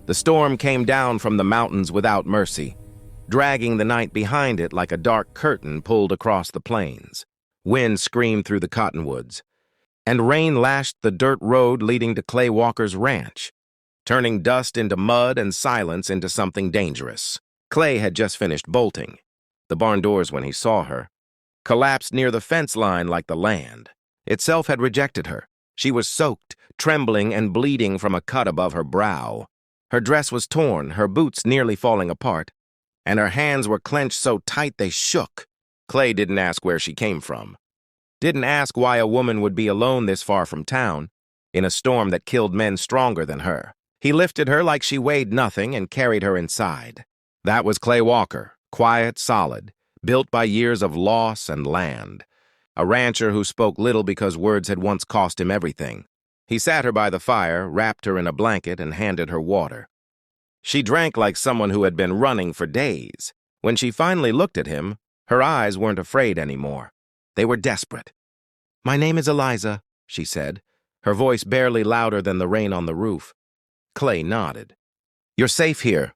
The storm came down from the mountains without mercy, dragging the night behind it like a dark curtain pulled across the plains. Wind screamed through the cottonwoods, and rain lashed the dirt road leading to Clay Walker's ranch, turning dust into mud and silence into something dangerous. Clay had just finished bolting. The barn doors, when he saw her, collapsed near the fence line like the land itself had rejected her. She was soaked, trembling and bleeding from a cut above her brow. Her dress was torn, her boots nearly falling apart, and her hands were clenched so tight they shook. Clay didn't ask where she came from. Didn't ask why a woman would be alone this far from town, in a storm that killed men stronger than her. He lifted her like she weighed nothing and carried her inside. That was Clay Walker, quiet, solid, built by years of loss and land. A rancher who spoke little because words had once cost him everything. He sat her by the fire, wrapped her in a blanket, and handed her water. She drank like someone who had been running for days. When she finally looked at him, her eyes weren't afraid anymore. They were desperate. "My name is Eliza," she said, her voice barely louder than the rain on the roof. Clay nodded. "You're safe here."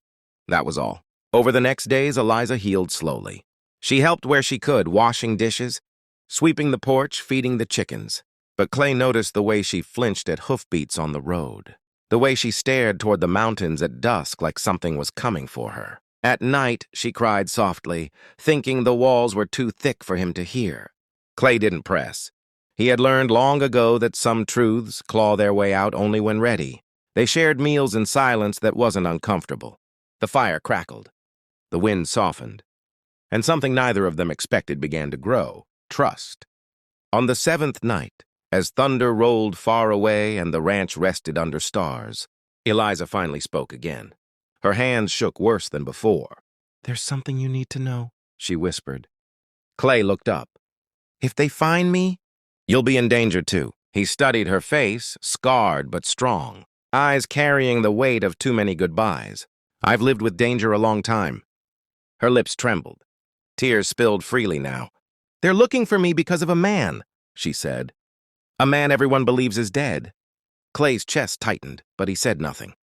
That was all. Over the next days, Eliza healed slowly. She helped where she could, washing dishes, sweeping the porch, feeding the chickens. But Clay noticed the way she flinched at hoofbeats on the road, the way she stared toward the mountains at dusk like something was coming for her. At night, she cried softly, thinking the walls were too thick for him to hear. Clay didn't press. He had learned long ago that some truths claw their way out only when ready. They shared meals in silence that wasn't uncomfortable. The fire crackled. The wind softened. And something neither of them expected began to grow: trust. On the seventh night, as thunder rolled far away and the ranch rested under stars, Eliza finally spoke again. Her hands shook worse than before. "There's something you need to know," she whispered. Clay looked up. "If they find me, you'll be in danger too." He studied her face, scarred but strong, eyes carrying the weight of too many goodbyes. "I've lived with danger a long time." Her lips trembled. Tears spilled freely now. "They're looking for me because of a man," she said. "A man everyone believes is dead." Clay's chest tightened, but he said nothing.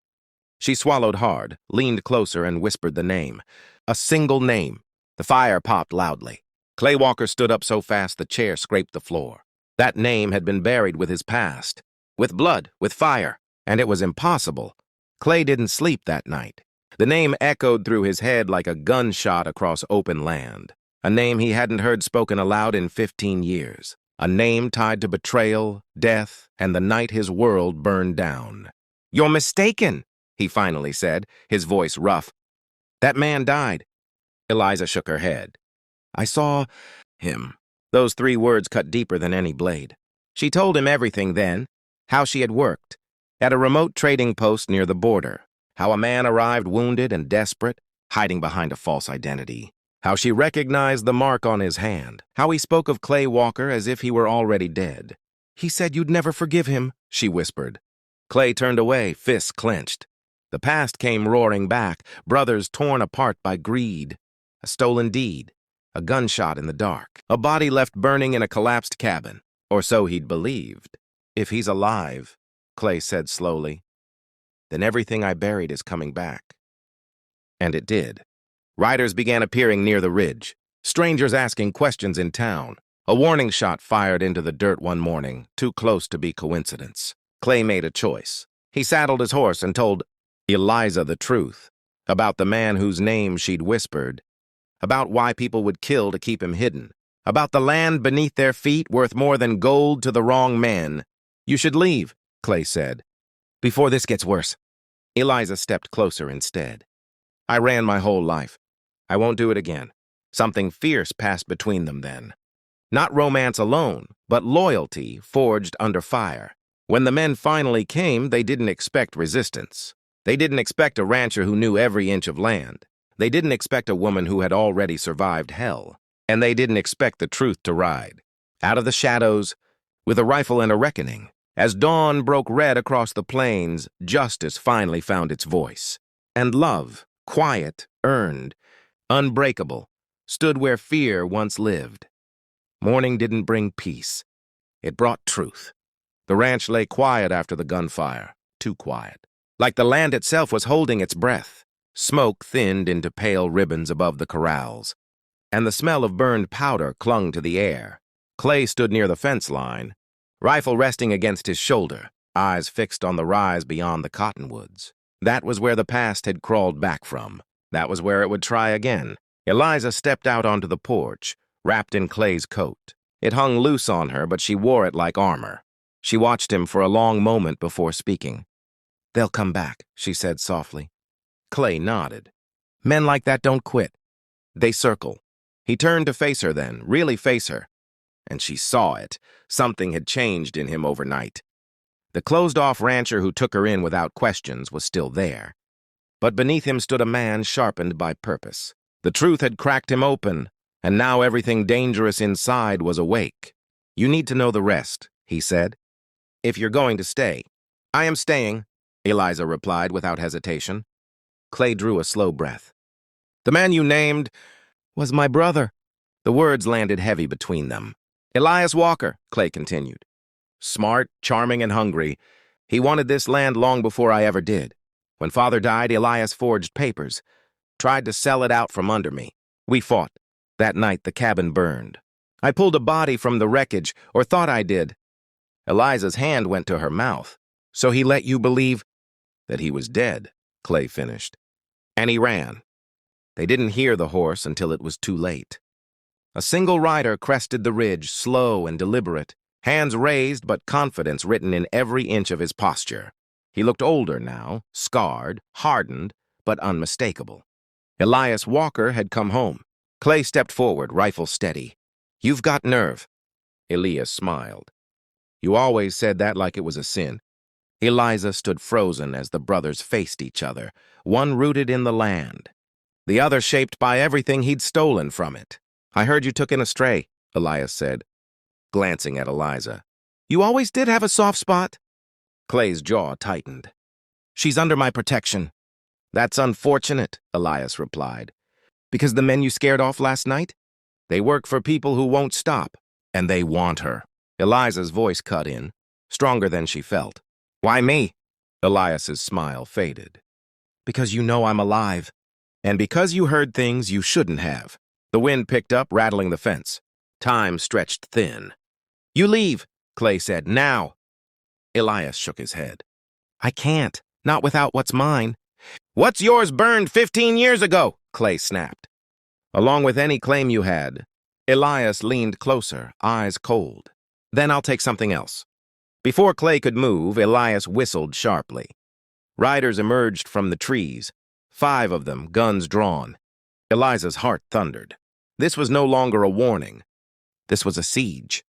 She swallowed hard, leaned closer, and whispered the name. A single name. The fire popped loudly. Clay Walker stood up so fast the chair scraped the floor. That name had been buried with his past, with blood, with fire, and it was impossible. Clay didn't sleep that night. The name echoed through his head like a gunshot across open land. A name he hadn't heard spoken aloud in 15 years. A name tied to betrayal, death, and the night his world burned down. "You're mistaken," he finally said, his voice rough. "That man died." Eliza shook her head. "I saw him." Those 3 words cut deeper than any blade. She told him everything then, how she had worked at a remote trading post near the border, how a man arrived wounded and desperate, hiding behind a false identity, how she recognized the mark on his hand, how he spoke of Clay Walker as if he were already dead. "He said you'd never forgive him," she whispered. Clay turned away, fists clenched. The past came roaring back, brothers torn apart by greed, a stolen deed, a gunshot in the dark, a body left burning in a collapsed cabin, or so he'd believed. "If he's alive," Clay said slowly, "then everything I buried is coming back." And it did. Riders began appearing near the ridge, strangers asking questions in town. A warning shot fired into the dirt one morning, too close to be coincidence. Clay made a choice. He saddled his horse and told Eliza the truth, about the man whose name she'd whispered, about why people would kill to keep him hidden, about the land beneath their feet worth more than gold to the wrong man. "You should leave," Clay said, "before this gets worse." Eliza stepped closer instead. "I ran my whole life. I won't do it again." Something fierce passed between them then. Not romance alone, but loyalty forged under fire. When the men finally came, they didn't expect resistance. They didn't expect a rancher who knew every inch of land. They didn't expect a woman who had already survived hell. And they didn't expect the truth to ride. Out of the shadows, with a rifle and a reckoning, as dawn broke red across the plains, justice finally found its voice. And love, quiet, earned, unbreakable, stood where fear once lived. Morning didn't bring peace. It brought truth. The ranch lay quiet after the gunfire, too quiet. like the land itself was holding its breath. Smoke thinned into pale ribbons above the corrals, and the smell of burned powder clung to the air. Clay stood near the fence line, rifle resting against his shoulder, eyes fixed on the rise beyond the cottonwoods. That was where the past had crawled back from. That was where it would try again. Eliza stepped out onto the porch, wrapped in Clay's coat. It hung loose on her, but she wore it like armor. She watched him for a long moment before speaking. "They'll come back," she said softly. Clay nodded. "Men like that don't quit. They circle." He turned to face her then, really face her. And she saw it. Something had changed in him overnight. The closed-off rancher who took her in without questions was still there. But beneath him stood a man sharpened by purpose. The truth had cracked him open, and now everything dangerous inside was awake. "You need to know the rest," he said. "If you're going to stay." "I am staying," Eliza replied without hesitation. Clay drew a slow breath. "The man you named was my brother." The words landed heavy between them. "Elias Walker," Clay continued. "Smart, charming, and hungry. He wanted this land long before I ever did. When Father died, Elias forged papers, tried to sell it out from under me. We fought. That night, the cabin burned. I pulled a body from the wreckage, or thought I did." Eliza's hand went to her mouth. "So he let you believe that he was dead," Clay finished. "And he ran." They didn't hear the horse until it was too late. A single rider crested the ridge, slow and deliberate, hands raised but confidence written in every inch of his posture. He looked older now, scarred, hardened, but unmistakable. Elias Walker had come home. Clay stepped forward, rifle steady. "You've got nerve." Elias smiled. "You always said that like it was a sin." Eliza stood frozen as the brothers faced each other, one rooted in the land, the other shaped by everything he'd stolen from it. "I heard you took in a stray," Elias said, glancing at Eliza. "You always did have a soft spot." Clay's jaw tightened. "She's under my protection." "That's unfortunate," Elias replied. "Because the men you scared off last night? They work for people who won't stop, and they want her." Eliza's voice cut in, stronger than she felt. "Why me?" Elias's smile faded. "Because you know I'm alive. And because you heard things you shouldn't have." The wind picked up, rattling the fence. Time stretched thin. "You leave," Clay said. "Now." Elias shook his head. "I can't. Not without what's mine." "What's yours burned 15 years ago," Clay snapped. "Along with any claim you had." Elias leaned closer, eyes cold. "Then I'll take something else." Before Clay could move, Elias whistled sharply. Riders emerged from the trees, 5 of them, guns drawn. Eliza's heart thundered. This was no longer a warning. This was a siege.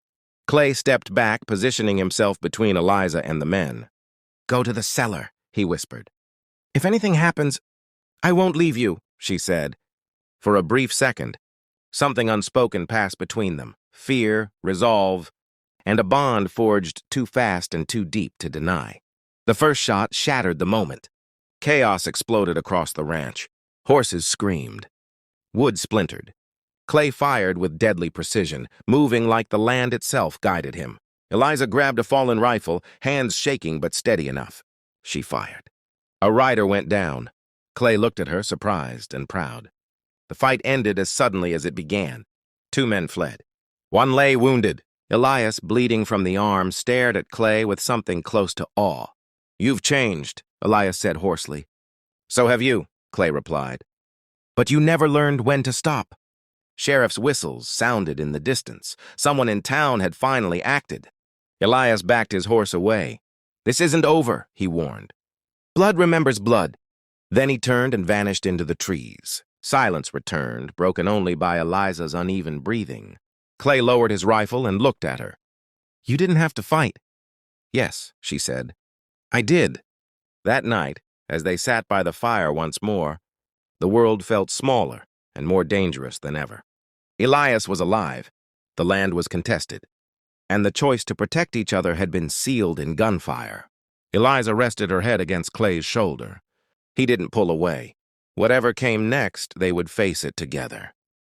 Clay stepped back, positioning himself between Eliza and the men. "Go to the cellar," he whispered. "If anything happens, I won't leave you," she said. For a brief second, something unspoken passed between them. Fear, resolve, and a bond forged too fast and too deep to deny. The first shot shattered the moment. Chaos exploded across the ranch. Horses screamed. Wood splintered. Clay fired with deadly precision, moving like the land itself guided him. Eliza grabbed a fallen rifle, hands shaking but steady enough. She fired. A rider went down. Clay looked at her, surprised and proud. The fight ended as suddenly as it began. 2 men fled. One lay wounded. Elias, bleeding from the arm, stared at Clay with something close to awe. "You've changed," Elias said hoarsely. "So have you," Clay replied. "But you never learned when to stop." Sheriff's whistles sounded in the distance. Someone in town had finally acted. Elias backed his horse away. "This isn't over," he warned. "Blood remembers blood." Then he turned and vanished into the trees. Silence returned, broken only by Eliza's uneven breathing. Clay lowered his rifle and looked at her. "You didn't have to fight." "Yes," she said. "I did." That night, as they sat by the fire once more, the world felt smaller and more dangerous than ever. Elias was alive. The land was contested. And the choice to protect each other had been sealed in gunfire. Eliza rested her head against Clay's shoulder. He didn't pull away. Whatever came next, they would face it together.